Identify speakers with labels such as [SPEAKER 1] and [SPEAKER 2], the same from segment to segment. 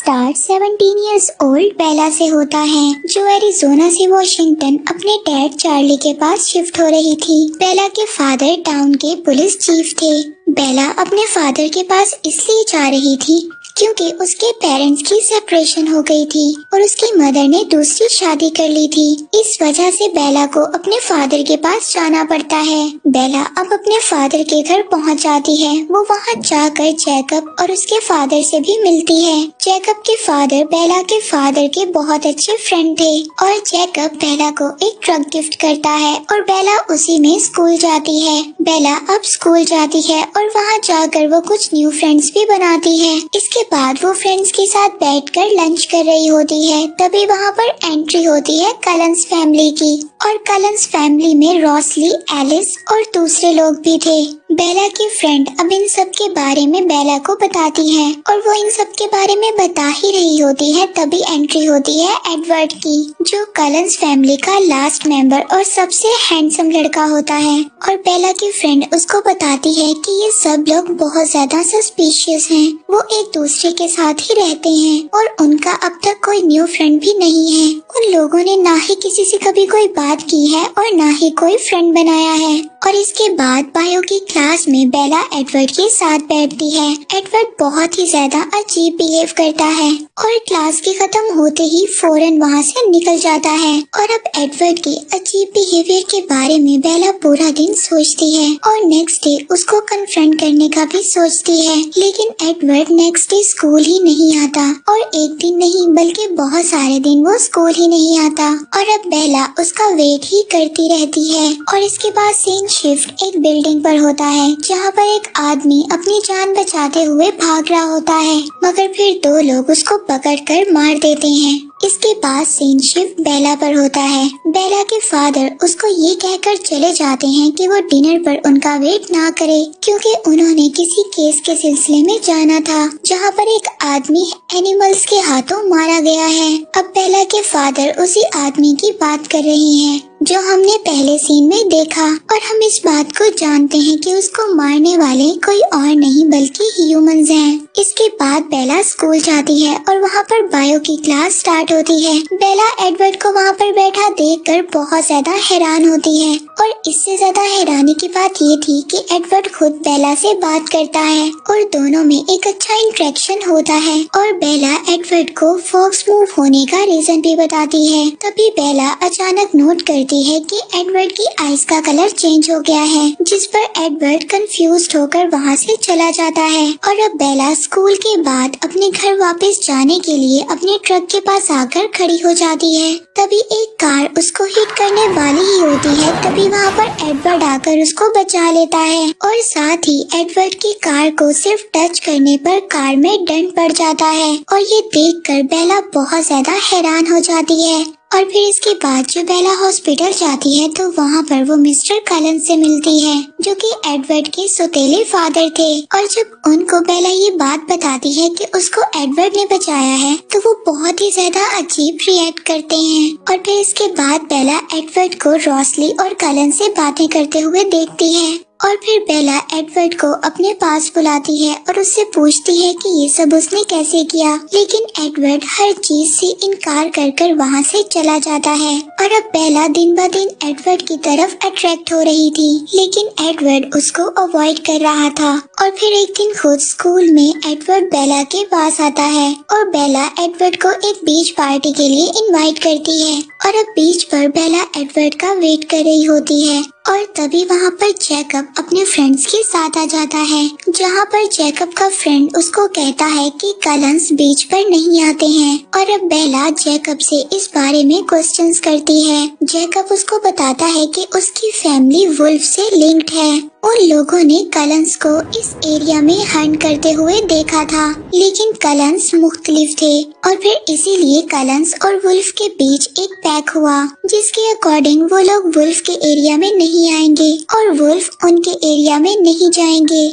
[SPEAKER 1] Star 17 years old बेला से होता है, जो एरिजोना से वॉशिंगटन अपने डैड चार्ली के पास शिफ्ट हो रही थी। बेला के फादर टाउन के पुलिस चीफ थे। बेला अपने फादर के पास इसलिए जा रही थी क्योंकि उसके पेरेंट्स की सेपरेशन हो गई थी और उसकी मदर ने दूसरी शादी कर ली थी। इस वजह से बेला को अपने फादर के पास जाना पड़ता है। बेला अब अपने फादर के घर पहुंच जाती है। वो वहां जाकर जैकब और उसके फादर से भी मिलती है। जैकब के फादर बेला के फादर के बहुत अच्छे फ्रेंड थे और जैकब बेला को एक ट्रक गिफ्ट करता है और बेला उसी में स्कूल जाती है। बेला अब स्कूल जाती है और वहाँ जाकर वो कुछ न्यू फ्रेंड्स भी बनाती है। इसके बाद वो फ्रेंड्स के साथ बैठकर लंच कर रही होती है। तभी वहाँ पर एंट्री होती है कलंस फैमिली की और कलंस फैमिली में रॉसली, एलिस और दूसरे लोग भी थे। बेला की फ्रेंड अब इन सब के बारे में बेला को बताती है और वो इन सब के बारे में बता ही रही होती है तभी एंट्री होती है एडवर्ड की, जो कलंस फैमिली का लास्ट मेंबर और सबसे हैंडसम लड़का होता है। और बेला की फ्रेंड उसको बताती है कि ये सब लोग बहुत ज्यादा सस्पिशियस हैं। वो एक दूसरे के साथ ही रहते हैं और उनका अब तक कोई न्यू फ्रेंड भी नहीं है। उन लोगों ने ना ही किसी से कभी कोई बात की है और ना ही कोई फ्रेंड बनाया है। और इसके बाद बायो की क्लास में बेला एडवर्ड के साथ बैठती है। एडवर्ड बहुत ही ज्यादा अजीब बिहेव करता है और क्लास के खत्म होते ही फौरन वहाँ से निकल जाता है। और अब एडवर्ड के अजीब बिहेवियर के बारे में बेला पूरा दिन सोचती है और नेक्स्ट डे उसको कन्फ्रंट करने का भी सोचती है। लेकिन एडवर्ड नेक्स्ट डे स्कूल ही नहीं आता और एक दिन नहीं बल्कि बहुत सारे दिन वो स्कूल ही नहीं आता। और अब बेला उसका वेट ही करती रहती है। और इसके बाद सीन शिफ्ट एक बिल्डिंग पर होता है जहाँ पर एक आदमी अपनी जान बचाते हुए भाग रहा होता है, मगर फिर दो लोग उसको पकड़कर मार देते हैं। इसके बाद सीन शिफ्ट बेला पर होता है। बेला के फादर उसको ये कहकर चले जाते हैं कि वो डिनर पर उनका वेट ना करे क्योंकि उन्होंने किसी केस के सिलसिले में जाना था जहाँ पर एक आदमी एनिमल्स के हाथों मारा गया है। अब बेला के फादर उसी आदमी की बात कर रही हैं जो हमने पहले सीन में देखा और हम इस बात को जानते हैं कि उसको मारने वाले कोई और नहीं बल्कि ह्यूमंस हैं। इसके बाद बेला स्कूल जाती है और वहाँ पर बायो की क्लास स्टार्ट होती है। बेला एडवर्ड को वहाँ पर बैठा देखकर बहुत ज्यादा हैरान होती है और इससे ज्यादा हैरानी की बात ये थी कि एडवर्ड खुद बेला से बात करता है और दोनों में एक अच्छा इंटरेक्शन होता है। और बेला एडवर्ड को फॉक्स मूव होने का रीजन भी बताती है। तभी बेला अचानक नोट करती है कि एडवर्ड की आईज का कलर चेंज हो गया है, जिस पर एडवर्ड कंफ्यूज्ड होकर वहाँ से चला जाता है। और अब बेला स्कूल के बाद अपने घर वापस जाने के लिए अपने ट्रक के पास आकर खड़ी हो जाती है। तभी एक कार उसको हिट करने वाली ही होती है। तभी वहाँ पर एडवर्ड आकर उसको बचा लेता है और साथ ही एडवर्ड की कार को सिर्फ टच करने पर कार में डेंट पड़ जाता है। और ये देखकर बेला बहुत ज्यादा हैरान हो जाती है। और फिर इसके बाद जब बेला हॉस्पिटल जाती है तो वहाँ पर वो मिस्टर कलन से मिलती है जो कि एडवर्ड के सौतेले फादर थे। और जब उनको बेला ये बात बताती है कि उसको एडवर्ड ने बचाया है तो वो बहुत ही ज्यादा अजीब रिएक्ट करते हैं। और फिर इसके बाद बेला एडवर्ड को रॉसली और कलन से बातें करते हुए देखती है। और फिर बेला एडवर्ड को अपने पास बुलाती है और उससे पूछती है कि ये सब उसने कैसे किया। लेकिन एडवर्ड हर चीज से इनकार कर वहाँ से चला जाता है। और अब बेला दिन ब दिन एडवर्ड की तरफ अट्रैक्ट हो रही थी, लेकिन एडवर्ड उसको अवॉइड कर रहा था। और फिर एक दिन खुद स्कूल में एडवर्ड बेला के पास आता है और बेला एडवर्ड को एक बीच पार्टी के लिए इनवाइट करती है। और अब बीच पर बेला एडवर्ड का वेट कर रही होती है और तभी वहाँ पर जैकब अपने फ्रेंड्स के साथ आ जाता है, जहाँ पर जैकब का फ्रेंड उसको कहता है कि कलंस बीच पर नहीं आते हैं। और अब बेला जैकब से इस बारे में क्वेश्चंस करती है। जैकब उसको बताता है कि उसकी फैमिली वुल्फ से लिंक्ड है। उन लोगों ने कलंस को इस एरिया में हंट करते हुए देखा था, लेकिन कलंस मुख्तलिफ थे और फिर इसीलिए कलंस और वुल्फ के बीच एक पैक हुआ, जिसके अकॉर्डिंग वो लोग वुल्फ के एरिया में नहीं आएंगे और वुल्फ उनके एरिया में नहीं जाएंगे।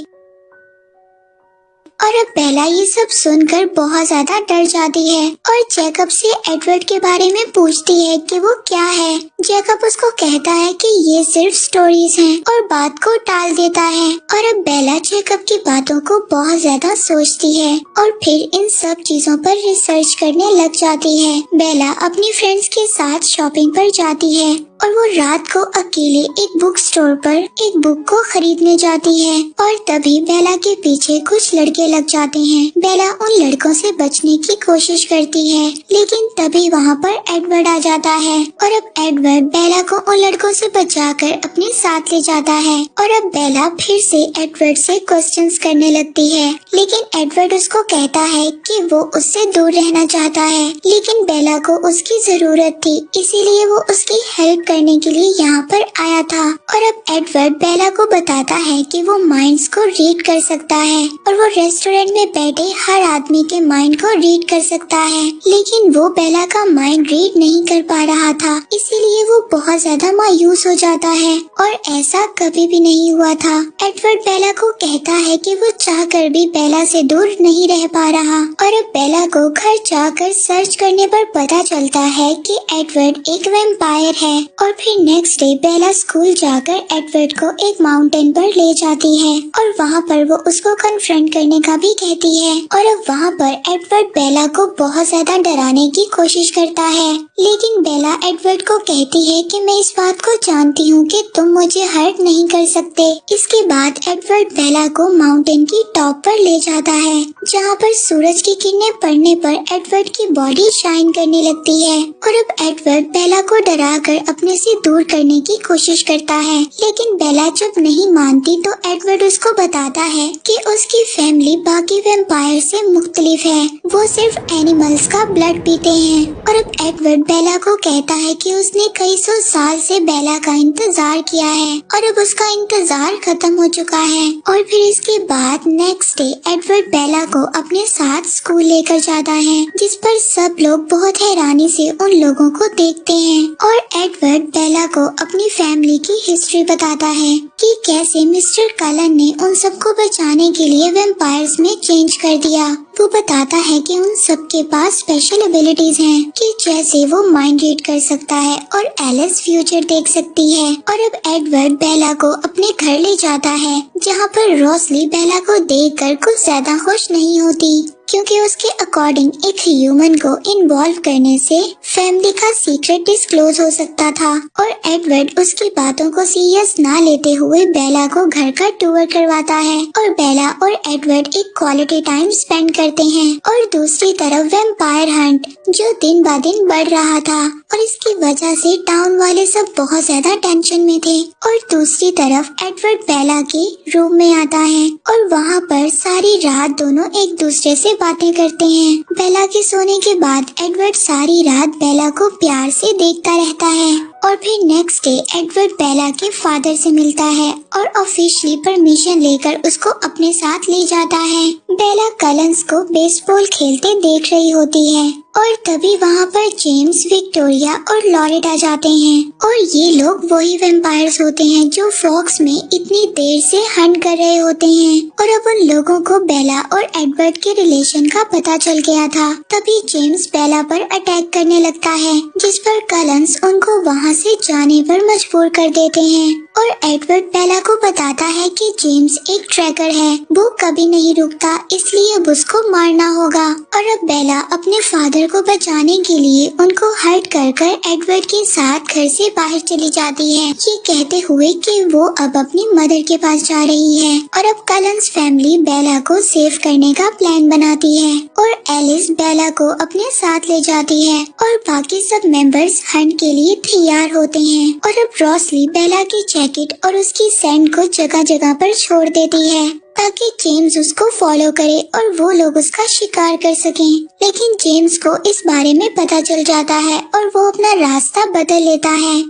[SPEAKER 1] और अब बेला ये सब सुनकर बहुत ज्यादा डर जाती है और जैकब से एडवर्ड के बारे में पूछती है कि वो क्या है। जैकब उसको कहता है कि ये सिर्फ स्टोरीज हैं और बात को टाल देता है। और अब बेला जैकब की बातों को बहुत ज्यादा सोचती है और फिर इन सब चीजों पर रिसर्च करने लग जाती है। बेला अपनी फ्रेंड्स के साथ शॉपिंग पर जाती है और वो रात को अकेले एक बुक स्टोर पर एक बुक को खरीदने जाती है और तभी बेला के पीछे कुछ लड़के लग जाते हैं। बेला उन लड़कों से बचने की कोशिश करती है लेकिन तभी वहाँ पर एडवर्ड आ जाता है और अब एडवर्ड बेला को उन लड़कों से बचाकर अपने साथ ले जाता है। और अब बेला फिर से एडवर्ड से क्वेश्चंस करने लगती है लेकिन एडवर्ड उसको कहता है कि वो उससे दूर रहना चाहता है लेकिन बेला को उसकी जरूरत थी इसीलिए वो उसकी हेल्प करने के लिए यहाँ पर आया था। और अब एडवर्ड बेला को बताता है कि वो माइंड्स को रीड कर सकता है और वो रेस्टोरेंट में बैठे हर आदमी के माइंड को रीड कर सकता है लेकिन वो बेला का माइंड रीड नहीं कर पा रहा था इसीलिए वो बहुत ज्यादा मायूस हो जाता है और ऐसा कभी भी नहीं हुआ था। एडवर्ड बेला को कहता है कि वो चाहकर भी बेला से दूर नहीं रह पा रहा और अब बेला को घर जाकर सर्च करने पर पता चलता है कि एडवर्ड एक वैम्पायर है। और फिर नेक्स्ट डे बेला स्कूल जाकर एडवर्ड को एक माउंटेन पर ले जाती है और वहाँ पर वो उसको कन्फ्रंट करने का भी कहती है। और अब वहाँ पर एडवर्ड बेला को बहुत ज्यादा डराने की कोशिश करता है लेकिन बेला एडवर्ड को कहती है कि मैं इस बात को जानती हूँ कि तुम मुझे हर्ट नहीं कर सकते। इसके बाद एडवर्ड बेला को माउंटेन की टॉप पर ले जाता है जहाँ पर सूरज की किरणें पड़ने पर एडवर्ड की बॉडी शाइन करने लगती है। और अब एडवर्ड बेला को डराकर अपने से दूर करने की कोशिश करता है लेकिन बेला जब नहीं मानती तो एडवर्ड उसको बताता है कि उसकी फैमिली बाकी वैम्पायर से मुख्तलिफ है, वो सिर्फ एनिमल्स का ब्लड पीते हैं। और अब एडवर्ड बेला को कहता है कि उसने कई सौ साल से बेला का इंतजार किया है और अब उसका इंतजार खत्म हो चुका है। और फिर इसके बाद नेक्स्ट डे एडवर्ड बेला को अपने साथ स्कूल लेकर जाता है जिस पर सब लोग बहुत हैरानी से उन लोगों को देखते हैं। और एडवर्ड बेला को अपनी फैमिली की हिस्ट्री बताता है कि कैसे मिस्टर कलन ने उन सबको बचाने के लिए वैम्पायर्स में चेंज कर दिया। वो बताता है कि उन सबके पास स्पेशल एबिलिटीज हैं कि जैसे वो माइंड रीड कर सकता है और एलिस फ्यूचर देख सकती है। और अब एडवर्ड बेला को अपने घर ले जाता है जहाँ पर रोसली बेला को देखकर कुछ ज्यादा खुश नहीं होती क्योंकि उसके अकॉर्डिंग एक ह्यूमन को इन्वॉल्व करने से फैमिली का सीक्रेट डिस्क्लोज हो सकता था। और एडवर्ड उसकी बातों को सीरियस ना लेते हुए बेला को घर का टूर करवाता है और बेला और एडवर्ड एक क्वालिटी टाइम स्पेंड करते हैं। और दूसरी तरफ वैम्पायर हंट जो दिन ब दिन बढ़ रहा था और इसकी वजह से टाउन वाले सब बहुत ज्यादा टेंशन में थे। और दूसरी तरफ एडवर्ड बेला के रूम में आता है और वहाँ पर सारी रात दोनों एक दूसरे से बातें करते हैं। बेला के सोने के बाद एडवर्ड सारी रात बेला को प्यार से देखता रहता है। और फिर नेक्स्ट डे एडवर्ड बेला के फादर से मिलता है और ऑफिशियली परमिशन लेकर उसको अपने साथ ले जाता है। बेला कलंस को बेसबॉल खेलते देख रही होती है और तभी वहाँ पर जेम्स, विक्टोरिया और लॉरेट आ जाते हैं और ये लोग वही वैम्पायर्स होते हैं जो फॉक्स में इतनी देर से हंट कर रहे होते हैं। और अब उन लोगों को बेला और एडवर्ड के रिलेशन का पता चल गया था। तभी जेम्स बेला पर अटैक करने लगता है जिस पर कलंस उनको वहाँ से जाने पर मजबूर कर देते हैं। और एडवर्ड बेला को बताता है कि जेम्स एक ट्रैकर है, वो कभी नहीं रुकता इसलिए अब उसको मारना होगा। और अब बेला अपने फादर को बचाने के लिए उनको हर्ट कर एडवर्ड के साथ घर से बाहर चली जाती है ये कहते हुए कि वो अब अपनी मदर के पास जा रही है। और अब कलंस फैमिली बेला को सेव करने का प्लान बनाती है और एलिस बेला को अपने साथ ले जाती है और बाकी सब मेंबर्स हंट के लिए तैयार होते हैं। और अब रोसली बेला की जैकेट और उसकी सैंड को जगह जगह पर छोड़ देती है ताकि जेम्स उसको फॉलो करे और वो लोग उसका शिकार कर सकें। लेकिन जेम्स को इस बारे में पता चल जाता है और वो अपना रास्ता बदल लेता है।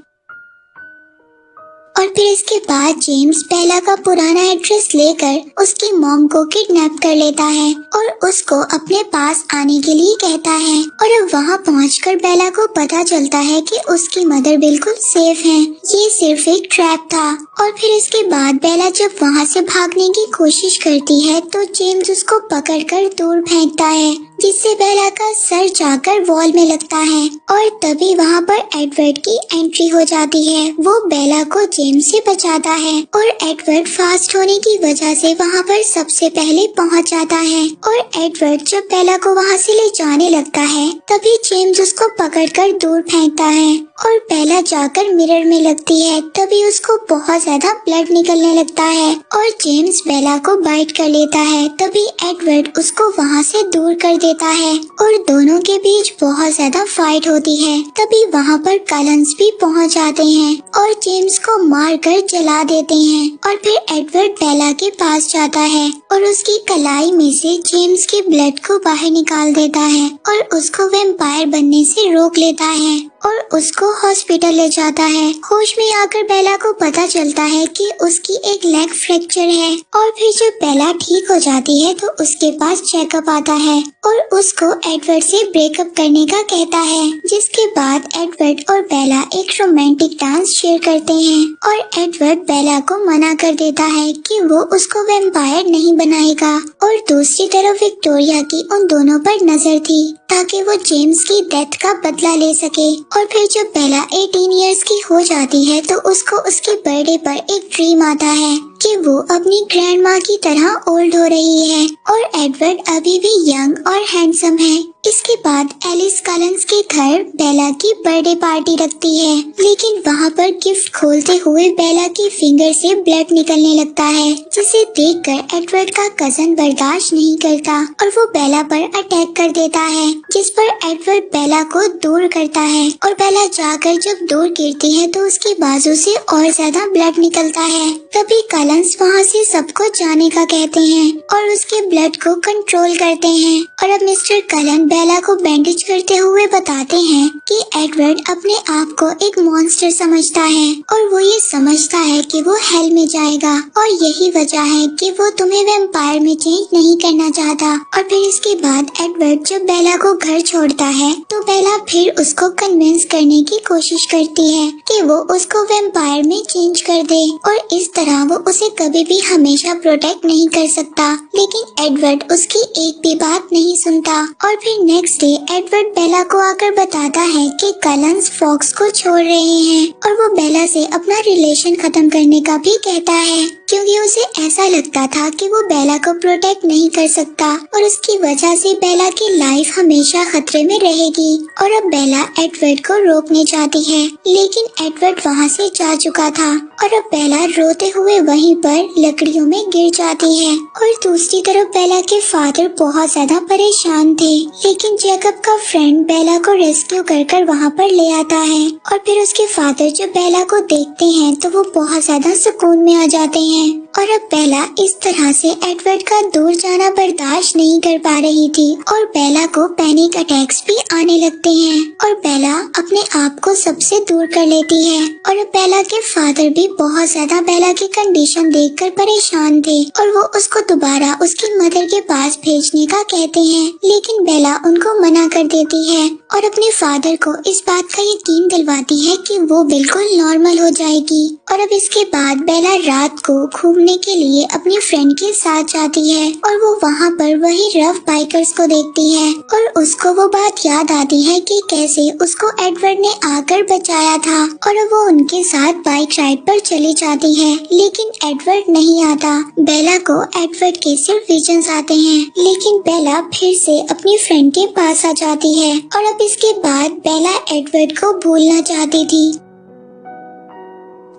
[SPEAKER 1] और फिर इसके बाद जेम्स बेला का पुराना एड्रेस लेकर उसकी मॉम को किडनैप कर लेता है और उसको अपने पास आने के लिए कहता है। और अब वहाँ पहुंचकर बेला को पता चलता है कि उसकी मदर बिल्कुल सेफ हैं। ये सिर्फ एक ट्रैप था। और फिर इसके बाद बेला जब वहाँ से भागने की कोशिश करती है तो जेम्स उसको पकड़कर दूर फेंकता है, जिससे बेला का सर जाकर वॉल में लगता है। और तभी वहाँ पर एडवर्ड की एंट्री हो जाती है। वो बेला को जेम्स से बचाता है और एडवर्ड फास्ट होने की वजह से वहाँ पर सबसे पहले पहुँच जाता है। और एडवर्ड जब बेला को वहाँ से ले जाने लगता है तभी जेम्स उसको पकड़कर दूर फेंकता है और बेला जाकर मिरर में लगती है। तभी उसको बहुत ज्यादा ब्लड निकलने लगता है और जेम्स बेला को बाइट कर लेता है। तभी एडवर्ड उसको वहाँ से दूर कर देता है और दोनों के बीच बहुत ज्यादा फाइट होती है। तभी वहाँ पर कलन्स भी पहुँच जाते हैं और जेम्स को मारकर जला देते हैं। और फिर एडवर्ड बेला के पास जाता है और उसकी कलाई में से जेम्स के ब्लड को बाहर निकाल देता है और उसको वैम्पायर बनने से रोक लेता है और उसको हॉस्पिटल ले जाता है। होश में आकर बेला को पता चलता है कि उसकी एक लेग फ्रैक्चर है। और फिर जब बेला ठीक हो जाती है तो उसके पास चेकअप आता है और उसको एडवर्ड से ब्रेकअप करने का कहता है, जिसके बाद एडवर्ड और बेला एक रोमांटिक डांस शेयर करते हैं। और एडवर्ड बेला को मना कर देता है कि वो उसको वैम्पायर नहीं बनाएगा। और दूसरी तरफ विक्टोरिया की उन दोनों पर नजर थी ताकि वो जेम्स की डेथ का बदला ले सके। और फिर जब बेला 18 इयर्स की हो जाती है तो उसको उसके बर्थडे पर एक ड्रीम आता है कि वो अपनी ग्रैंड माँ की तरह ओल्ड हो रही है और एडवर्ड अभी भी यंग और हैंडसम है। इसके बाद एलिस कलन्स के घर बेला की बर्थडे पार्टी रखती है, लेकिन वहाँ पर गिफ्ट खोलते हुए बेला की फिंगर से ब्लड निकलने लगता है, जिसे देखकर एडवर्ड का कजन बर्दाश्त नहीं करता और वो बेला पर अटैक कर देता है, जिस पर एडवर्ड बेला को दूर करता है। और बेला जाकर जब दूर गिरती है तो उसके बाजू से और ज्यादा ब्लड निकलता है। तभी कलन्स वहाँ से सबको जाने का कहते हैं और उसके ब्लड को कंट्रोल करते हैं। और अब मिस्टर कलन बेला को बैंडेज करते हुए बताते हैं कि एडवर्ड अपने आप को एक मॉन्स्टर समझता है और वो ये समझता है कि वो हेल में जाएगा और यही वजह है कि वो तुम्हें वैम्पायर में चेंज नहीं करना चाहता। और फिर इसके बाद एडवर्ड जब बेला को घर छोड़ता है तो बेला फिर उसको कन्विंस करने की कोशिश करती है कि वो उसको वैम्पायर में चेंज कर दे और इस तरह वो उसे कभी भी हमेशा प्रोटेक्ट नहीं कर सकता। लेकिन एडवर्ड उसकी एक भी बात नहीं सुनता। और फिर नेक्स्ट डे एडवर्ड बेला को आकर बताता है कि कलन्स फॉक्स को छोड़ रहे हैं और वो बेला से अपना रिलेशन खत्म करने का भी कहता है, क्योंकि उसे ऐसा लगता था कि वो बेला को प्रोटेक्ट नहीं कर सकता और उसकी वजह से बेला की लाइफ हमेशा खतरे में रहेगी। और अब बेला एडवर्ड को रोकने जाती है, लेकिन एडवर्ड वहाँ से जा चुका था और अब बेला रोते हुए वहीं पर लकड़ियों में गिर जाती है। और दूसरी तरफ बेला के फादर बहुत ज्यादा परेशान थे, लेकिन जैकब का फ्रेंड बेला को रेस्क्यू कर वहाँ पर ले आता है। और फिर उसके फादर जब बेला को देखते हैं तो वो बहुत ज्यादा सुकून में आ जाते हैं। और अब बेला इस तरह से एडवर्ड का दूर जाना बर्दाश्त नहीं कर पा रही थी और बेला को पैनिक अटैक्स भी आने लगते हैं और बेला अपने आप को सबसे दूर कर लेती है। और अब बेला के फादर भी बहुत ज्यादा बेला की कंडीशन देखकर परेशान थे और वो उसको दोबारा उसकी मदर के पास भेजने का कहते हैं, लेकिन बेला उनको मना कर देती है और अपने फादर को इस बात का यकीन दिलवाती है कि वो बिल्कुल नॉर्मल हो जाएगी। और अब इसके बाद बेला रात को घूमने के लिए अपनी फ्रेंड के साथ जाती है और वो वहाँ पर वही रफ बाइकर्स को देखती है और उसको वो बात याद आती है कि कैसे उसको एडवर्ड ने आकर बचाया था और वो उनके साथ बाइक राइड पर चली जाती है, लेकिन एडवर्ड नहीं आता। बेला को एडवर्ड के सिर्फ विजन्स आते हैं, लेकिन बेला फिर से अपनी फ्रेंड के पास आ जाती है। और अब इसके बाद बेला एडवर्ड को भूलना चाहती थी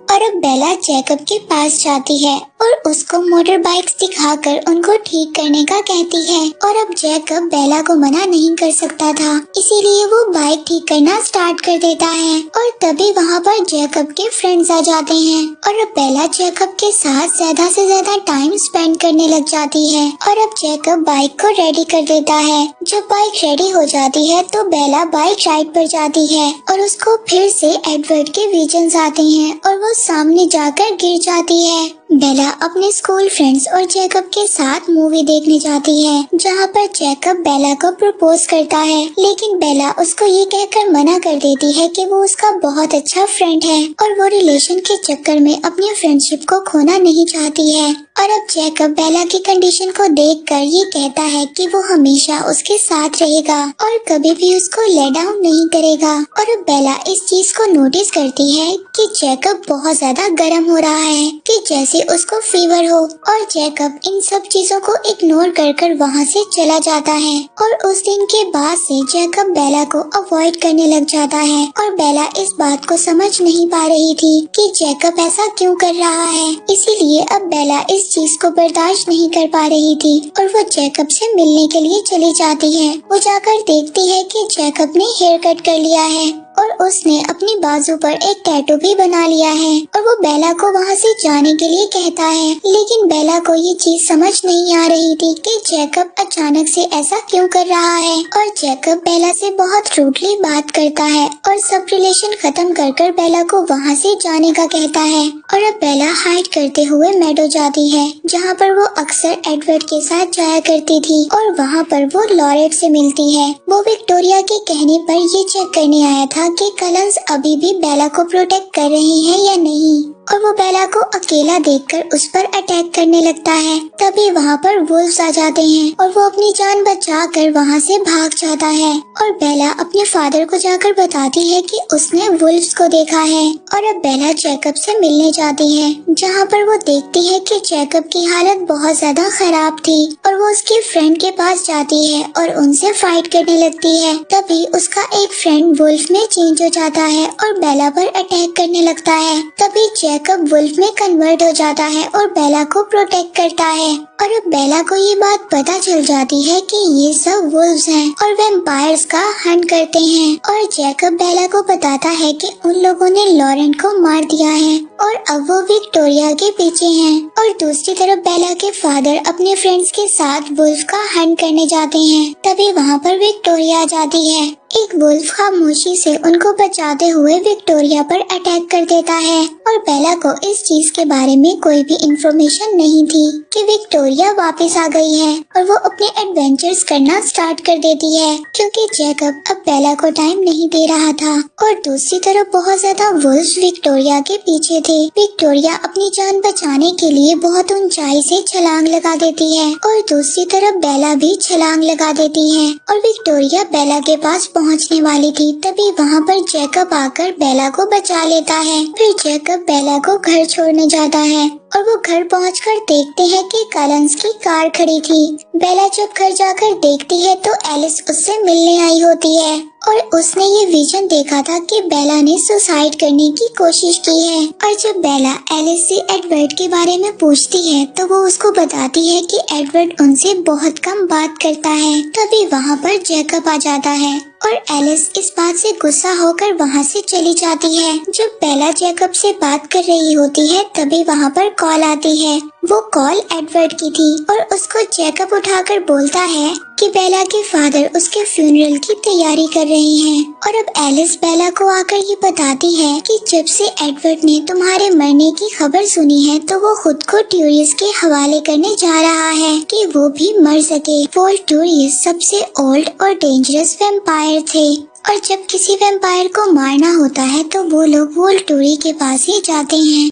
[SPEAKER 1] और अब बेला जैकब के पास जाती है और उसको मोटर बाइक्स दिखाकर उनको ठीक करने का कहती है। और अब जैकब बेला को मना नहीं कर सकता था, इसीलिए वो बाइक ठीक करना स्टार्ट कर देता है। और तभी वहाँ पर जैकब के फ्रेंड्स आ जाते हैं और अब बेला जैकब के साथ ज्यादा से ज्यादा टाइम स्पेंड करने लग जाती है। और अब जैकब बाइक को रेडी कर देता है। जब बाइक रेडी हो जाती है तो बेला बाइक राइड पर जाती है और उसको फिर से एडवर्ड के विजन्स आते हैं और वो सामने जाकर गिर जाती है। बेला अपने स्कूल फ्रेंड्स और जैकब के साथ मूवी देखने जाती है, जहाँ पर जैकब बेला को प्रपोज करता है, लेकिन बेला उसको ये कहकर मना कर देती है कि वो उसका बहुत अच्छा फ्रेंड है और वो रिलेशन के चक्कर में अपनी फ्रेंडशिप को खोना नहीं चाहती है। और अब जैकब बेला की कंडीशन को देखकर ये कहता है कि वो हमेशा उसके साथ रहेगा और कभी भी उसको लेट डाउन नहीं करेगा। और अब बेला इस चीज को नोटिस करती है कि जैकब बहुत ज्यादा गर्म हो रहा है, कि जैसे उसको फीवर हो, और जैकब इन सब चीजों को इग्नोर कर वहाँ से चला जाता है। और उस दिन के बाद से जैकब बेला को अवॉइड करने लग जाता है और बेला इस बात को समझ नहीं पा रही थी कि जैकब ऐसा क्यों कर रहा है। इसीलिए अब बेला इस चीज को बर्दाश्त नहीं कर पा रही थी और वो जैकब से मिलने के लिए चली जाती है। वो जाकर देखती है कि जैकब ने हेयर कट कर लिया है और उसने अपनी बाजू पर एक टैटू भी बना लिया है और वो बेला को वहाँ से जाने के लिए कहता है, लेकिन बेला को ये चीज समझ नहीं आ रही थी कि जैकब अचानक से ऐसा क्यों कर रहा है। और जैकब बेला से बहुत रूडली बात करता है और सब रिलेशन खत्म कर बेला को वहाँ से जाने का कहता है। और अब बेला हाइड करते हुए मेडो जाती है, जहाँ पर वो अक्सर एडवर्ड के साथ जाया करती थी और वहाँ पर वो लॉरेट से मिलती है। वो विक्टोरिया के कहने पर ये चेक करने आया था कि कलंस अभी भी बेला को प्रोटेक्ट कर रही है या नहीं, और वो बेला को अकेला देखकर उस पर अटैक करने लगता है। तभी वहाँ पर वुल्व्स आ जाते हैं और वो अपनी जान बचाकर वहाँ से भाग जाता है। और बेला अपने फादर को जाकर बताती है कि उसने वुल्व्स को देखा है। और अब बेला जैकब से मिलने जाती है, जहाँ पर वो देखती है कि जैकब की हालत बहुत ज्यादा खराब थी और वो उसके फ्रेंड के पास जाती है और उनसे फाइट करने लगती है। तभी उसका एक फ्रेंड वुल्फ में चेंज हो जाता है और बेला पर अटैक करने लगता है। तभी जैकब वुल्फ में कन्वर्ट हो जाता है और बेला को प्रोटेक्ट करता है। और अब बेला को ये बात पता चल जाती है कि ये सब वुल्व्स हैं और वैम्पायर्स का हंट करते हैं। और जैकब बेला को बताता है कि उन लोगों ने लॉरेंट को मार दिया है और अब वो विक्टोरिया के पीछे हैं। और दूसरी तरफ बेला के फादर अपने फ्रेंड्स के साथ वुल्फ का हंट करने जाते हैं। तभी वहाँ पर विक्टोरिया आ जाती है। एक वुल्फ खामोशी से उनको बचाते हुए विक्टोरिया पर अटैक कर देता है और बेला को इस चीज के बारे में कोई भी इंफॉर्मेशन नहीं थी कि विक्टोरिया वापस आ गई है और वो अपने एडवेंचर्स करना स्टार्ट कर देती है, क्योंकि जैकब अब बेला को टाइम नहीं दे रहा था। और दूसरी तरफ बहुत ज्यादा वुल्व्स विक्टोरिया के पीछे थे। विक्टोरिया अपनी जान बचाने के लिए बहुत ऊंचाई से छलांग लगा देती है और दूसरी तरफ बेला भी छलांग लगा देती है और विक्टोरिया बेला के पास पहुंचने वाली थी। तभी वहाँ पर जैकब आकर बेला को बचा लेता है। फिर जैकब बेला को घर छोड़ने जाता है और वो घर पहुंचकर देखते हैं कि कलंस की कार खड़ी थी। बेला जब घर जाकर देखती है तो एलिस उससे मिलने आई होती है और उसने ये विजन देखा था कि बेला ने सुसाइड करने की कोशिश की है। और जब बेला एलिस से एडवर्ड के बारे में पूछती है तो वो उसको बताती है कि एडवर्ड उनसे बहुत कम बात करता है। तभी वहाँ पर जैकब आ जाता है और एलिस इस बात से गुस्सा होकर वहाँ से चली जाती है। जब बेला जैकब से बात कर रही होती है तभी वहाँ पर कॉल आती है। वो कॉल एडवर्ड की थी और उसको जैकब उठाकर बोलता है कि बेला के फादर उसके फ्यूनरल की तैयारी कर रहे हैं। और अब एलिस बेला को आकर ये बताती है कि जब से एडवर्ड ने तुम्हारे मरने की खबर सुनी है तो वो खुद को ट्यूरियस के हवाले करने जा रहा है कि वो भी मर सके। वोल्टूरियस सबसे ओल्ड और डेंजरस वैम्पायर थे और जब किसी वैम्पायर को मारना होता है तो वो लोग वोल्टूरी के पास ही जाते हैं।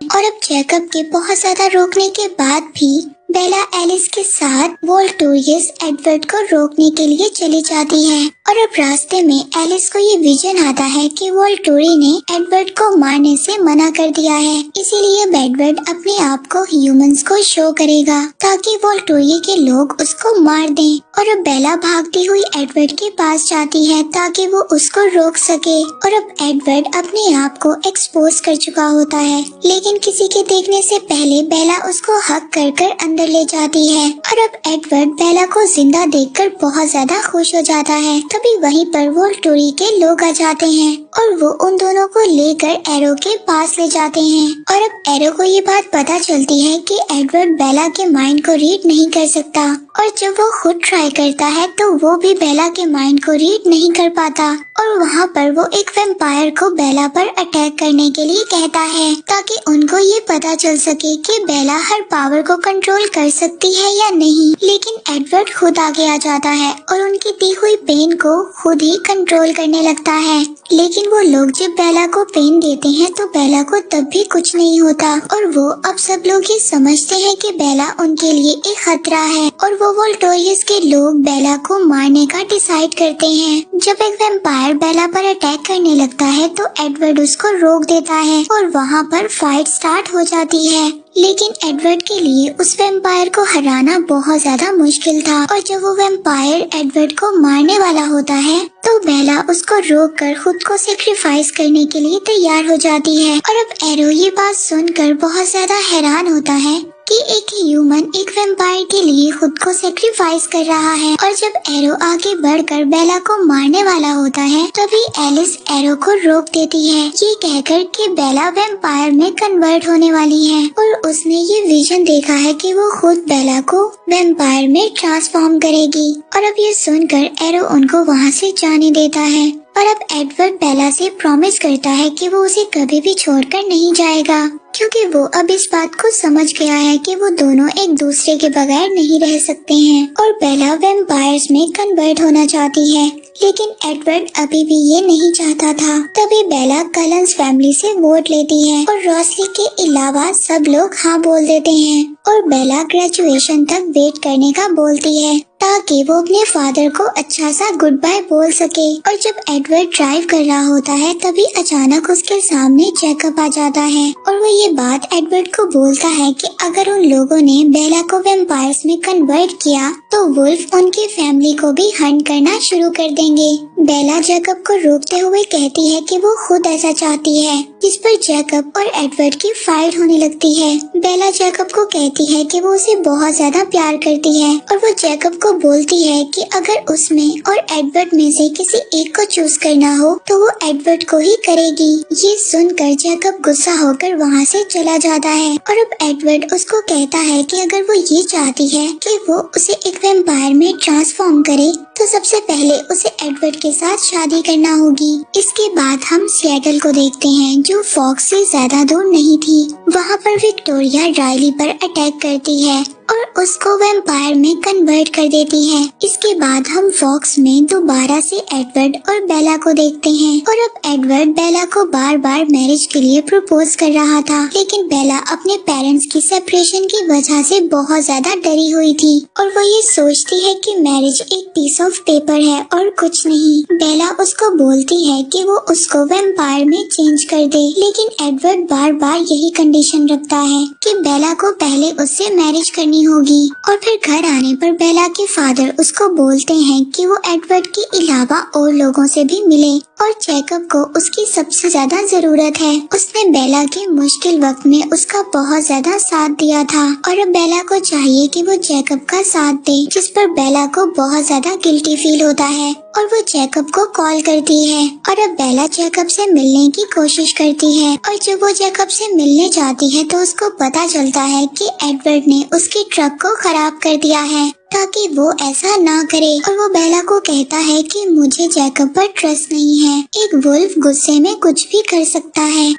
[SPEAKER 1] और अब जैकब के बहुत ज्यादा रोकने के बाद भी बेला एलिस के साथ वोल्टूरियस एडवर्ड को रोकने के लिए चली जाती है और अब रास्ते में एलिस को ये विजन आता है कि वोल्टूरी ने एडवर्ड को मारने से मना कर दिया है, इसीलिए एडवर्ड अपने आप को ह्यूमंस को शो करेगा ताकि वोल्टूरी के लोग उसको मार दें। और अब बेला भागती हुई एडवर्ड के पास जाती है ताकि वो उसको रोक सके और अब एडवर्ड अपने आप को एक्सपोज कर चुका होता है, लेकिन किसी के देखने से पहले बेला उसको हक कर अंदर ले जाती है और अब एडवर्ड बेला को जिंदा देखकर बहुत ज्यादा खुश हो जाता है। तभी वहीं पर वोल्टूरी के लोग आ जाते हैं और वो उन दोनों को लेकर एरो के पास ले जाते हैं और अब एरो को ये बात पता चलती है कि एडवर्ड बेला के माइंड को रीड नहीं कर सकता और जब वो खुद ट्राई करता है तो वो भी बेला के माइंड को रीड नहीं कर पाता और वहाँ पर वो एक वैम्पायर को बेला पर अटैक करने के लिए कहता है ताकि उनको ये पता चल सके कि बेला हर पावर को कंट्रोल कर सकती है या नहीं। लेकिन एडवर्ड खुद आगे आ जाता है और उनकी दी हुई पेन को खुद ही कंट्रोल करने लगता है, लेकिन वो लोग जब बेला को पेन देते हैं तो बेला को तब भी कुछ नहीं होता और वो अब सब लोग ये समझते हैं कि बेला उनके लिए एक खतरा है और वो वोल्टूरियस के लोग बेला को मारने का डिसाइड करते हैं। जब एक वैम्पायर बेला पर अटैक करने लगता है तो एडवर्ड उसको रोक देता है और वहाँ पर फाइट स्टार्ट हो जाती है, लेकिन एडवर्ड के लिए उस वैम्पायर को हराना बहुत ज्यादा मुश्किल था और जब वो वैम्पायर एडवर्ड को मारने वाला होता है तो बेला उसको रोक कर खुद को सेक्रीफाइस करने के लिए तैयार हो जाती है और अब एरो ये बात सुनकर बहुत ज्यादा हैरान होता है कि एक ह्यूमन एक वैम्पायर के लिए खुद को सेक्रीफाइस कर रहा है। और जब एरो आगे बढ़कर बेला को मारने वाला होता है तभी एलिस एरो को रोक देती है ये कहकर कि बेला वैम्पायर में कन्वर्ट होने वाली है और उसने ये विजन देखा है कि वो खुद बेला को वैम्पायर में ट्रांसफॉर्म करेगी। और अब ये सुनकर एरो उनको वहाँ से जाने देता है और अब एडवर्ड बेला से प्रॉमिस करता है कि वो उसे कभी भी छोड़कर नहीं जाएगा, क्योंकि वो अब इस बात को समझ गया है कि वो दोनों एक दूसरे के बगैर नहीं रह सकते हैं। और बेला वैम्पायर्स में कन्वर्ट होना चाहती है, लेकिन एडवर्ड अभी भी ये नहीं चाहता था। तभी बेला कलन्स फैमिली से वोट लेती है और रॉसली के अलावा सब लोग हाँ बोल देते हैं और बेला ग्रेजुएशन तक वेट करने का बोलती है ताकि वो अपने फादर को अच्छा सा गुड बाय बोल सके। और जब एडवर्ड ड्राइव कर रहा होता है तभी अचानक उसके सामने जैकब आ जाता है और वो ये बात एडवर्ड को बोलता है कि अगर उन लोगों ने बेला को वैम्पायर्स में कन्वर्ट किया तो वुल्फ उनकी फैमिली को भी हंट करना शुरू कर देंगे। बेला जैकब को रोकते हुए कहती है कि वो खुद ऐसा चाहती है, जिस पर जैकब और एडवर्ड की फाइट होने लगती है। बेला जैकब को कहती है कि वो उसे बहुत ज्यादा प्यार करती है और वो जैकब को बोलती है कि अगर उसमें और एडवर्ड में से किसी एक को चूज करना हो तो वो एडवर्ड को ही करेगी। ये सुनकर जैकब गुस्सा होकर वहाँ से चला जाता है और अब एडवर्ड उसको कहता है कि अगर वो ये चाहती है कि वो उसे एक वैम्पायर में ट्रांसफॉर्म करे तो सबसे पहले उसे एडवर्ड के साथ शादी करना होगी। इसके बाद हम सिएटल को देखते हैं जो फॉक्स से ज्यादा दूर नहीं थी। वहाँ पर विक्टोरिया राइली पर अटैक करती है और उसको वैम्पायर में कन्वर्ट कर देती है। इसके बाद हम फॉक्स में दोबारा से एडवर्ड और बेला को देखते हैं और अब एडवर्ड बेला को बार बार मैरिज के लिए प्रपोज कर रहा था, लेकिन बेला अपने पेरेंट्स की सेपरेशन की वजह से बहुत ज्यादा डरी हुई थी और वो ये सोचती है कि मैरिज एक पीस ऑफ पेपर है और कुछ नहीं। बेला उसको बोलती है कि वो उसको वैम्पायर में चेंज कर दे, लेकिन एडवर्ड बार बार यही कंडीशन रखता है कि बेला को पहले उससे मैरिज करनी होगी। और फिर घर आने पर बेला के फादर उसको बोलते हैं कि वो एडवर्ड के अलावा और लोगों से भी मिले और जैकब को उसकी सबसे ज्यादा जरूरत है। उसने बेला के मुश्किल वक्त में उसका बहुत ज्यादा साथ दिया था और अब बेला को चाहिए कि वो जैकब का साथ दे, जिस पर बेला को बहुत ज्यादा गिल्टी फील होता है और वो जैकब को कॉल करती है और अब बेला जैकब से मिलने की कोशिश करती है और जब वो जैकब से मिलने जाती है तो उसको पता चलता है कि एडवर्ड ने उसके ट्रक को खराब कर दिया है ताकि वो ऐसा ना करे और वो बेला को कहता है कि मुझे जैकब पर ट्रस्ट नहीं है। एक वुल्फ गुस्से में कुछ भी कर सकता है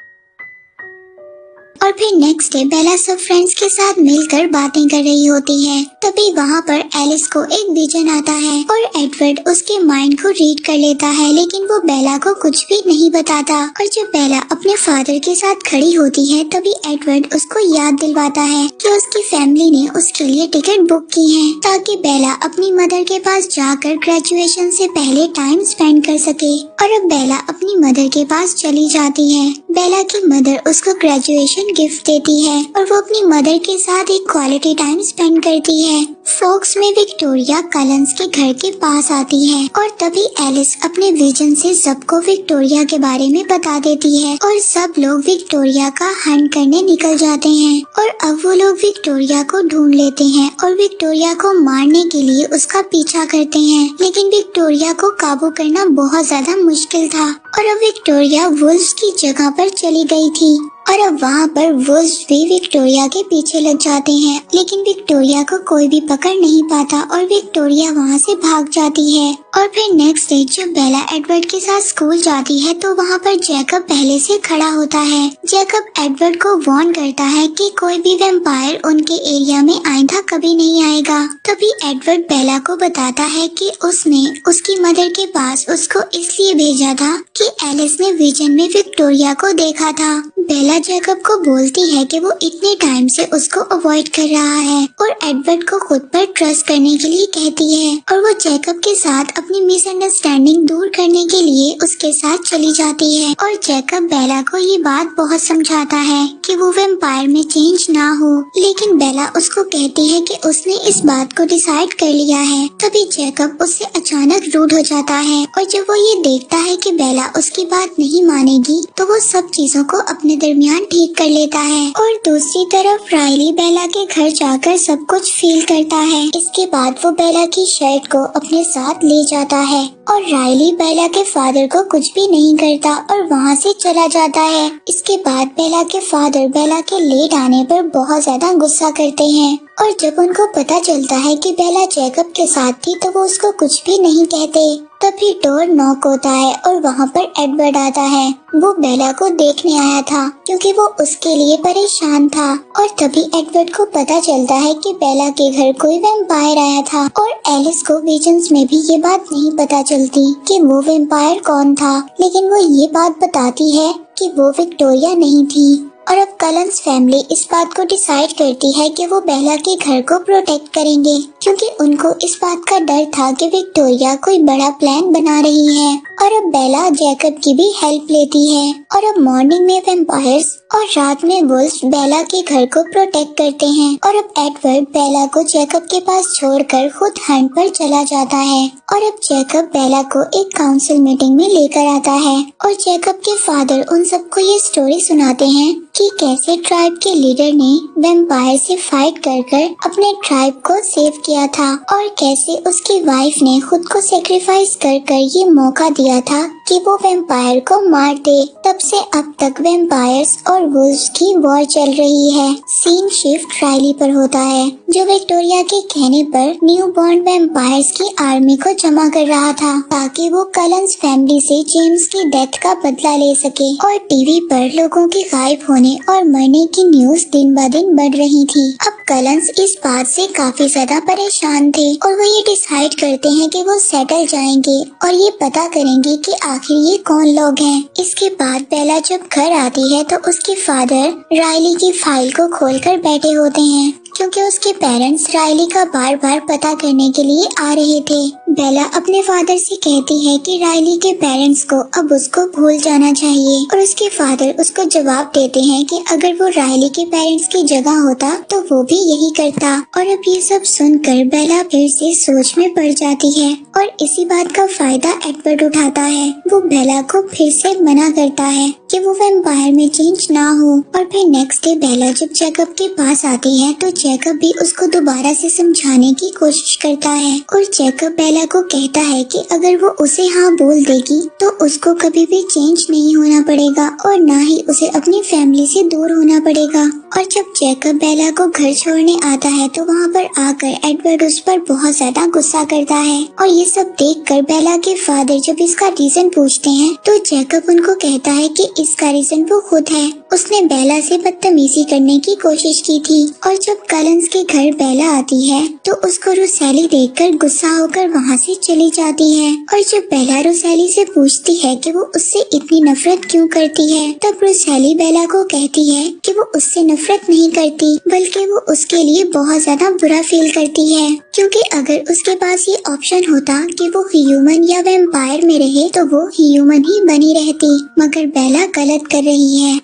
[SPEAKER 1] और फिर नेक्स्ट डे बेला सब फ्रेंड्स के साथ मिलकर बातें कर रही होती है। तभी वहाँ पर एलिस को एक विजन आता है और एडवर्ड उसके माइंड को रीड कर लेता है, लेकिन वो बेला को कुछ भी नहीं बताता। और जब बेला अपने फादर के साथ खड़ी होती है तभी एडवर्ड उसको याद दिलवाता है कि उसकी फैमिली ने उसके लिए टिकट बुक की है ताकि बेला अपनी मदर के पास जाकर ग्रेजुएशन से पहले टाइम स्पेंड कर सके। और अब बेला अपनी मदर के पास चली जाती है। बेला की मदर उसको ग्रेजुएशन गिफ्ट देती है और वो अपनी मदर के साथ एक क्वालिटी टाइम स्पेंड करती है। फोक्स में विक्टोरिया कलंस के घर के पास आती है और तभी एलिस अपने विजन से सबको विक्टोरिया के बारे में बता देती है और सब लोग विक्टोरिया का हंट करने निकल जाते हैं। और अब वो लोग विक्टोरिया को ढूंढ लेते हैं और विक्टोरिया को मारने के लिए उसका पीछा करते हैं, लेकिन विक्टोरिया को काबू करना बहुत ज्यादा मुश्किल था। और अब विक्टोरिया वुल्व्स की जगह पर चली गई थी और अब वहाँ पर वुल्व्स भी विक्टोरिया के पीछे लग जाते हैं, लेकिन विक्टोरिया को कोई भी पकड़ नहीं पाता और विक्टोरिया वहाँ से भाग जाती है। और फिर नेक्स्ट डे जब बेला एडवर्ड के साथ स्कूल जाती है तो वहाँ पर जैकब पहले से खड़ा होता है। जैकब एडवर्ड को वार्न करता है कि कोई भी वैम्पायर उनके एरिया में आइंदा कभी नहीं आएगा। तभी एडवर्ड बेला को बताता है कि उसने उसकी मदर के पास उसको इसलिए भेजा था कि एलिस ने विजन में विक्टोरिया को देखा था। बेला जैकब को बोलती है कि वो इतने टाइम से उसको अवॉइड कर रहा है और एडवर्ड को खुद पर ट्रस्ट करने के लिए कहती है और वो जैकब के साथ अपनी मिसअंडरस्टैंडिंग दूर करने के लिए उसके साथ चली जाती है। और जैकब बेला को ये बात बहुत समझाता है कि वो वैम्पायर में चेंज ना हो, लेकिन बेला उसको कहती है कि उसने इस बात को डिसाइड कर लिया है। तभी जैकब उससे अचानक रूड हो जाता है और जब वो ये देखता है कि बेला उसकी बात नहीं मानेगी तो वो सब चीजों को अपने दरमियान ठीक कर लेता है। और दूसरी तरफ राइली बेला के घर जाकर सब कुछ फील करता है। इसके बाद वो बेला की शर्ट को अपने साथ ले जाता है और राइली बेला के फादर को कुछ भी नहीं करता और वहाँ से चला जाता है। इसके बाद बेला के फादर बेला के लेट आने पर बहुत ज्यादा गुस्सा करते हैं और जब उनको पता चलता है कि बेला जैकब के साथ थी तो वो उसको कुछ भी नहीं कहते। तभी डोर नॉक होता है और वहाँ पर एडवर्ड आता है। वो बेला को देखने आया था क्योंकि वो उसके लिए परेशान था। और तभी एडवर्ड को पता चलता है कि बेला के घर कोई वैम्पायर आया था और एलिस को विजन्स में भी ये बात नहीं पता चलती कि वो वैम्पायर कौन था, लेकिन वो ये बात बताती है कि वो विक्टोरिया नहीं थी। और अब कलंस फैमिली इस बात को डिसाइड करती है कि वो बेला के घर को प्रोटेक्ट करेंगे क्योंकि उनको इस बात का डर था कि विक्टोरिया कोई बड़ा प्लान बना रही है। और अब बेला जैकब की भी हेल्प लेती है। और अब मॉर्निंग में वैम्पायर्स और रात में वुल्व्स बेला के घर को प्रोटेक्ट करते हैं। और अब एडवर्ड बेला को जैकब के पास छोड़कर खुद हंट पर चला जाता है। और अब जैकब बेला को एक काउंसिल मीटिंग में लेकर आता है और जैकब के फादर उन सबको ये स्टोरी सुनाते हैं कि कैसे ट्राइब के लीडर ने वैम्पायर से फाइट कर अपने ट्राइब को सेव किया था और कैसे उसकी वाइफ ने खुद को सेक्रीफाइस कर ये मौका दिया था कि वो वैम्पायर को मार दे। तब से अब तक वैम्पायर्स और वुल्व्स की वॉर चल रही है। सीन शिफ्ट राइली पर होता है जो विक्टोरिया के कहने पर न्यू बॉर्न वैम्पायर्स की आर्मी को जमा कर रहा था ताकि वो कलंस फैमिली से जेम्स की डेथ का बदला ले सके। और टीवी पर लोगों के गायब होने और मरने की न्यूज दिन ब दिन बढ़ रही थी। अब कलंस इस बात से काफी ज्यादा परेशान थे और वो ये डिसाइड करते हैं कि वो सेटल जाएंगे और ये पता करेंगे कि आखिर ये कौन लोग हैं। इसके बाद बेला जब घर आती है तो उसके फादर राइली की फाइल को खोलकर बैठे होते हैं क्योंकि उसके पेरेंट्स राइली का बार बार पता करने के लिए आ रहे थे। बेला अपने फादर से कहती है कि राइली के पेरेंट्स को अब उसको भूल जाना चाहिए और उसके फादर उसको जवाब देते हैं कि अगर वो राइली के पेरेंट्स की जगह होता तो वो भी यही करता। और अब ये सब सुनकर बेला फिर से सोच में पड़ जाती है और इसी बात का फायदा एडवर्ड उठाता है। वो बेला को फिर से मना करता है कि वो वैम्पायर में चेंज ना हो। और फिर नेक्स्ट डे बेला जब जैकब के पास आती है तो जैकब भी उसको दोबारा से समझाने की कोशिश करता है और जैकब बेला को कहता है कि अगर वो उसे हाँ बोल देगी तो उसको कभी भी चेंज नहीं होना पड़ेगा और ना ही उसे अपनी फैमिली से दूर होना पड़ेगा। और जब जैकब बेला को घर छोड़ने आता है तो वहाँ पर आकर एडवर्ड उस पर बहुत ज्यादा गुस्सा करता है और ये सब देखकर बेला के फादर जब इसका रीजन पूछते हैं तो जैकब उनको कहता है कि इसका रीजन वो खुद है, उसने बेला से बदतमीजी करने की कोशिश की थी। और जब कलंस के घर बेला आती है तो उसको रोसैली देखकर गुस्सा होकर वहाँ से चली जाती है। और जब बेला रोसैली से पूछती है कि वो उससे इतनी नफरत क्यों करती है, तब रोसैली बेला को कहती है कि वो उससे नफरत नहीं करती बल्कि वो उसके लिए बहुत ज्यादा बुरा फील करती है, क्योंकि अगर उसके पास ये ऑप्शन होता कि वो ह्यूमन या वैम्पायर में रहे तो वो ह्यूमन ही बनी रहती, मगर बेला गलत कर रही है।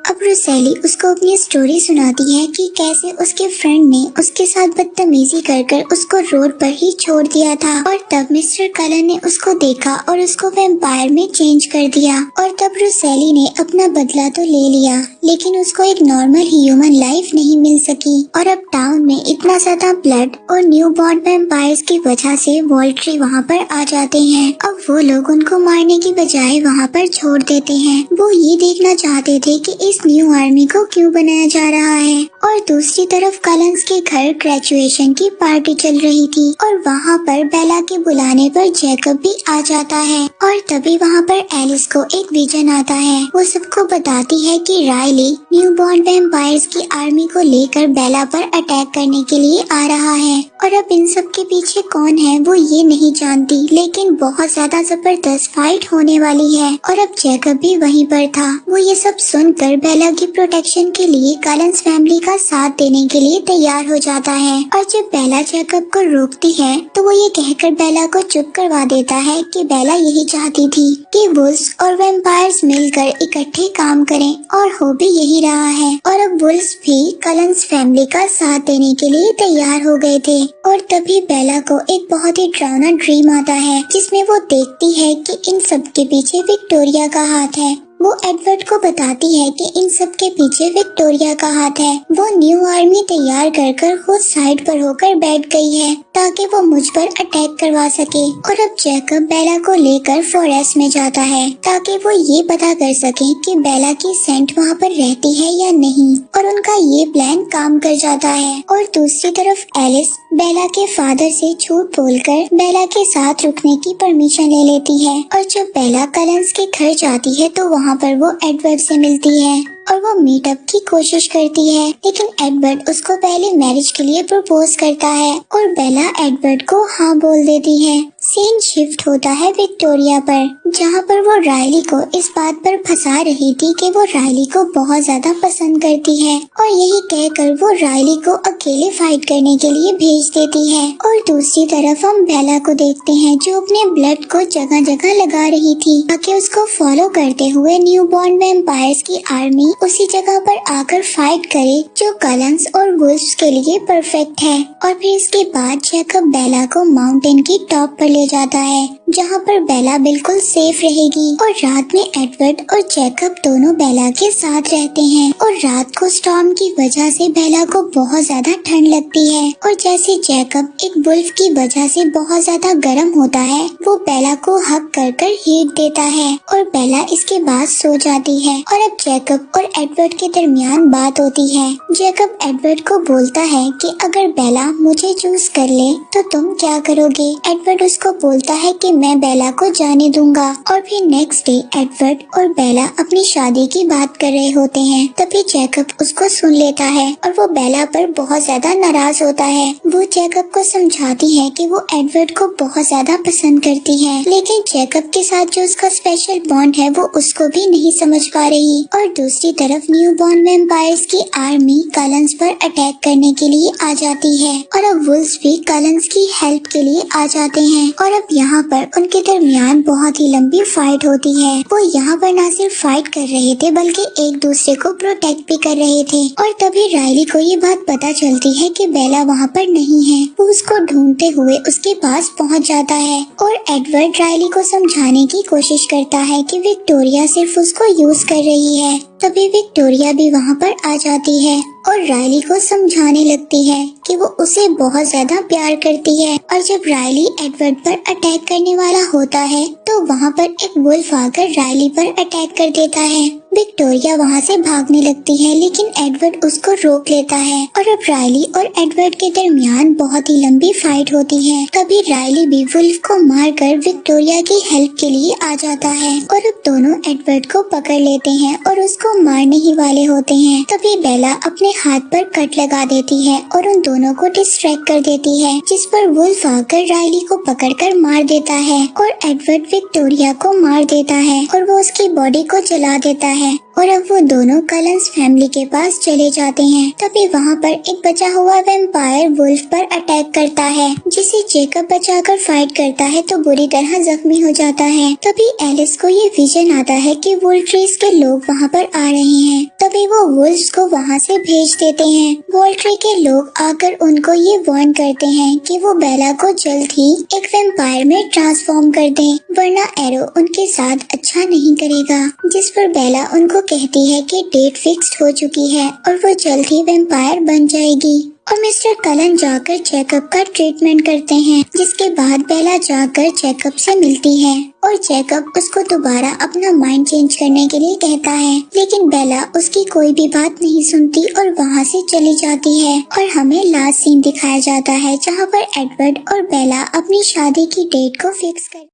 [SPEAKER 1] अब रोसैली उसको अपनी स्टोरी सुनाती है कि कैसे उसके फ्रेंड ने उसके साथ बदतमीजी कर उसको रोड पर ही छोड़ दिया था और तब मिस्टर कलन ने उसको देखा और उसको वैम्पायर में चेंज कर दिया। और तब रोसैली ने अपना बदला तो ले लिया लेकिन उसको एक नॉर्मल ह्यूमन लाइफ नहीं मिल सकी। और अब टाउन में इतना ज्यादा ब्लड और न्यू बॉर्न वैम्पायर्स की वजह से वॉल्ट्री वहाँ पर आ जाते हैं। अब वो लोग उनको मारने की बजाय वहाँ पर छोड़ देते हैं। वो ये देखना चाहते थे कि इस न्यू आर्मी को क्यों बनाया जा रहा है। और दूसरी तरफ कलंस के घर ग्रेजुएशन की पार्टी चल रही थी और वहाँ पर बेला के बुलाने पर जैकब भी आ जाता है। और तभी वहाँ पर एलिस को एक विजन आता है। वो सबको बताती है कि रायली न्यू बॉर्न वैम्पायर्स की आर्मी को लेकर बेला पर अटैक करने के लिए आ रहा है। और अब इन सब के पीछे कौन है वो ये नहीं जानती, लेकिन बहुत ज्यादा जबरदस्त फाइट होने वाली है। और अब जैकब भी वहीं पर था। वो ये सब सुनकर बेला की प्रोटेक्शन के लिए कलंस फैमिली का साथ देने के लिए तैयार हो जाता है। और जब बेला जैकब को रोकती है तो वो ये कहकर बेला को चुप करवा देता है कि बेला यही चाहती थी कि वुल्व्स और वैम्पायर्स मिलकर इकट्ठे काम करें और हो भी यही रहा है। और अब वुल्व्स भी कलंस फैमिली का साथ देने के लिए तैयार हो गए थे। और तभी बेला को एक बहुत ही डरावना ड्रीम आता है जिसमें वो देखती है कि इन सब के पीछे विक्टोरिया का हाथ है। वो एडवर्ड को बताती है कि इन सब के पीछे विक्टोरिया का हाथ है। वो न्यू आर्मी तैयार कर खुद साइड पर होकर बैठ गई है ताकि वो मुझ पर अटैक करवा सके। और अब जैकब बेला को लेकर फॉरेस्ट में जाता है ताकि वो ये पता कर सके कि बेला की सेंट वहाँ पर रहती है या नहीं। और उनका ये प्लान काम कर जाता है। और दूसरी तरफ एलिस बेला के फादर से झूठ बोलकर बेला के साथ रुकने की परमिशन ले लेती है। और जब बेला कलंस के घर जाती है तो वहाँ पर वो एडवर्ड से मिलती है और वो मीटअप की कोशिश करती है, लेकिन एडवर्ड उसको पहले मैरिज के लिए प्रपोज करता है और बेला एडवर्ड को हाँ बोल देती है। सीन शिफ्ट होता है विक्टोरिया पर, जहाँ पर वो रायली को इस बात पर फंसा रही थी कि वो रायली को बहुत ज्यादा पसंद करती है और यही कहकर वो रायली को अकेले फाइट करने के लिए भेज देती है। और दूसरी तरफ हम बेला को देखते हैं जो अपने ब्लड को जगह जगह लगा रही थी ताकि उसको फॉलो करते हुए न्यू बॉर्न वैम्पायर्स की आर्मी उसी जगह पर आकर फाइट करे जो कलंस और वुल्व्स के लिए परफेक्ट है। और फिर इसके बाद जैकब बेला को माउंटेन की टॉप पर ले जाता है जहाँ पर बेला बिल्कुल सेफ रहेगी। और रात में एडवर्ड और जैकब दोनों बेला के साथ रहते हैं और रात को स्टॉर्म की वजह से बेला को बहुत ज्यादा ठंड लगती है। और जैसे जैकब एक वुल्फ की वजह से बहुत ज्यादा गर्म होता है वो बेला को हक कर हीट देता है और बेला इसके बाद सो जाती है। और अब जैकब और एडवर्ड के दरमियान बात होती है। जैकब एडवर्ड को बोलता है कि अगर बेला मुझे चूज कर ले तो तुम क्या करोगे। एडवर्ड उसको बोलता है कि मैं बेला को जाने दूंगा। और फिर नेक्स्ट डे एडवर्ड और बेला अपनी शादी की बात कर रहे होते हैं। तभी जैकब उसको सुन लेता है और वो बेला पर बहुत ज्यादा नाराज होता है। वो जैकब को समझाती है कि वो एडवर्ड को बहुत ज्यादा पसंद करती है, लेकिन जैकब के साथ जो उसका स्पेशल बॉन्ड है वो उसको भी नहीं समझ पा रही। और दूसरी तरफ न्यू बॉर्न वैम्पायर्स की आर्मी कलंस पर अटैक करने के लिए आ जाती है और अब वुल्व्स भी कलंस की हेल्प के लिए आ जाते हैं। और अब यहाँ पर उनके दरमियान बहुत ही लंबी फाइट होती है। वो यहाँ पर न सिर्फ फाइट कर रहे थे बल्कि एक दूसरे को प्रोटेक्ट भी कर रहे थे। और तभी रायली को ये बात पता चलती है कि बेला वहाँ पर नहीं है। वो उसको ढूंढते हुए उसके पास पहुँच जाता है और एडवर्ड रायली को समझाने की कोशिश करता है कि विक्टोरिया सिर्फ उसको यूज कर रही है तभी विक्टोरिया भी वहाँ पर आ जाती है और रायली को समझाने लगती है कि वो उसे बहुत ज्यादा प्यार करती है। और जब रायली एडवर्ड पर अटैक करने वाला होता है तो वहाँ पर एक वुल्फ आकर रायली पर अटैक कर देता है। विक्टोरिया वहाँ से भागने लगती है लेकिन एडवर्ड उसको रोक लेता है और अब रायली और एडवर्ड के दरमियान बहुत ही लंबी फाइट होती है। तभी रायली भी वुल्फ को मारकर विक्टोरिया की हेल्प के लिए आ जाता है और अब दोनों एडवर्ड को पकड़ लेते हैं और उसको मारने ही वाले होते हैं। तभी बेला अपने हाथ पर कट लगा देती है और उन दोनों को डिस्ट्रैक्ट कर देती है, जिस पर वुल्फ आकर रायली को पकड़कर मार देता है और एडवर्ड विक्टोरिया को मार देता है और वो उसकी बॉडी को जला देता है। और अब वो दोनों कलंस फैमिली के पास चले जाते हैं। तभी वहाँ पर एक बचा हुआ वैम्पायर वुल्फ पर अटैक करता है, जिसे जेकब बचाकर फाइट करता है तो बुरी तरह जख्मी हो जाता है। तभी एलिस को ये विजन आता है कि वोल्ट्रीज के लोग वहाँ पर आ रहे हैं। तभी वो वुल्फ्स को वहाँ से भेज देते हैं। वोल्ट्री के लोग आकर उनको ये वार्न करते हैं कि वो बेला को जल्द ही एक वैम्पायर में ट्रांसफॉर्म कर दें, वरना एरो उनके साथ अच्छा नहीं करेगा। जिस पर बेला उनको कहती है कि डेट फिक्स्ड हो चुकी है और वो जल्द ही वैम्पायर बन जाएगी। और मिस्टर कलन जाकर जैकब का ट्रीटमेंट करते हैं, जिसके बाद बेला जाकर जैकब से मिलती है और जैकब उसको दोबारा अपना माइंड चेंज करने के लिए कहता है, लेकिन बेला उसकी कोई भी बात नहीं सुनती और वहाँ से चली जाती है। और हमें लास्ट सीन दिखाया जाता है जहाँ पर एडवर्ड और बेला अपनी शादी की डेट को फिक्स कर